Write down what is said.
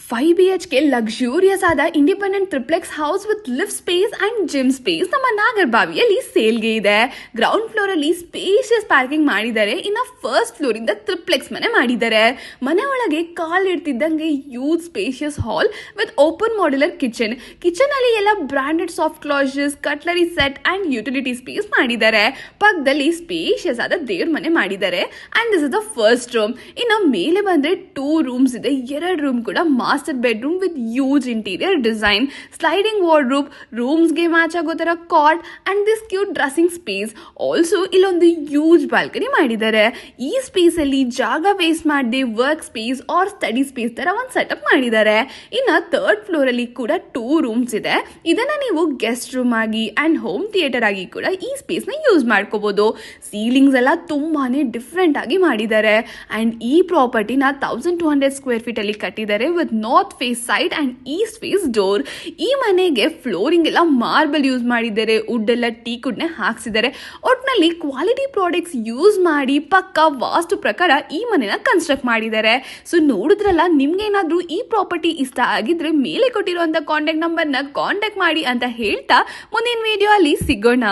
5 BHK luxurious ಆದ independent triplex house with lift space and gym space ನಮ್ಮ ನಾಗರಬಾವಿಯಲ್ಲಿ ಸೇಲ್ಗೆ ಇದೆ. Ground floor ಅಲ್ಲಿ spacious parking ಮಾಡಿದ್ದಾರೆ. ಇನ್ನು ಫಸ್ಟ್ ಫ್ಲೋರ್ ಇಂದ ಟ್ರಿಪ್ಲೆಕ್ಸ್ ಮನೆ ಮಾಡಿದ್ದಾರೆ. ಮನೆ ಒಳಗೆ ಕಾಲ್ ಇಡ್ತಿದ್ದಂಗೆ huge spacious hall with open modular kitchen ಅಲ್ಲಿ ಎಲ್ಲ branded soft closes, cutlery set and utility space ಮಾಡಿದ್ದಾರೆ. ಪಕ್ಕದಲ್ಲಿ ಸ್ಪೇಷಿಯಸ್ ಆದ ದೇವ್ರ ಮನೆ ಮಾಡಿದ್ದಾರೆ. And this is the first room. ಇನ್ನು ಮೇಲೆ ಬಂದ್ರೆ 2 ರೂಮ್ಸ್ ಇದೆ. 2 ರೂಮ್ ಕೂಡ master bedroom with huge interior design, sliding wardrobe, ರೂಮ್ಸ್ಗೆ ಮ್ಯಾಚ್ ಆಗೋ ತರ cot and this cute dressing space. Also ಇಲ್ಲೊಂದು ಯೂಜ್ ಬಾಲ್ಕನಿ ಮಾಡಿದ್ದಾರೆ. ಈ ಸ್ಪೇಸ್ ಅಲ್ಲಿ ಜಾಗ ವೇಸ್ಟ್ ಮಾಡದೆ work space or study space ತರ ಒಂದು ಸೆಟಪ್ ಮಾಡಿದ್ದಾರೆ. ಇನ್ನು 3rd ಫ್ಲೋರ್ ಅಲ್ಲಿ ಕೂಡ 2 ರೂಮ್ಸ್ ಇದೆ. ಇದನ್ನ ನೀವು ಗೆಸ್ಟ್ ರೂಮ್ ಆಗಿ ಅಂಡ್ ಹೋಮ್ ಥಿಯೇಟರ್ ಆಗಿ ಕೂಡ ಈ ಸ್ಪೇಸ್ ನ ಯೂಸ್ ಮಾಡ್ಕೋಬಹುದು. ಸೀಲಿಂಗ್ಸ್ ಎಲ್ಲ ತುಂಬಾನೇ ಡಿಫ್ರೆಂಟ್ ಆಗಿ ಮಾಡಿದ್ದಾರೆ. ಅಂಡ್ ಈ ಪ್ರಾಪರ್ಟಿನ 1200 ಸ್ಕ್ವೇರ್ ಫೀಟ್ ಅಲ್ಲಿ ಕಟ್ಟಿದ್ದಾರೆ with north face side and east face door. ಈ ಮನೆಗೆ ಫ್ಲೋರಿಂಗ್ ಎಲ್ಲ ಮಾರ್ಬಲ್ ಯೂಸ್ ಮಾಡಿದ್ದಾರೆ. ವುಡ್ ಎಲ್ಲ ಟೀಕುಡ್ ನೇ ಹಾಕ್ಸಿದ್ದಾರೆ. ಒಟ್ನಲ್ಲಿ ಕ್ವಾಲಿಟಿ ಪ್ರಾಡಕ್ಟ್ಸ್ ಯೂಸ್ ಮಾಡಿ ಪಕ್ಕ ವಾಸ್ತು ಪ್ರಕಾರ ಈ ಮನೆನ ಕನ್ಸ್ಟ್ರಕ್ಟ್ ಮಾಡಿದ್ದಾರೆ. ಸೊ ನೋಡಿದ್ರಲ್ಲ, ನಿಮ್ಗೆ ಏನಾದ್ರೂ ಈ ಪ್ರಾಪರ್ಟಿ ಇಷ್ಟ ಆಗಿದ್ರೆ ಮೇಲೆ ಕೊಟ್ಟಿರುವಂತ ಕಾಂಟ್ಯಾಕ್ಟ್ ನಂಬರ್ನ ಕಾಂಟ್ಯಾಕ್ಟ್ ಮಾಡಿ ಅಂತ ಹೇಳ್ತಾ ಮುಂದಿನ ವಿಡಿಯೋ ಅಲ್ಲಿ ಸಿಗೋಣ.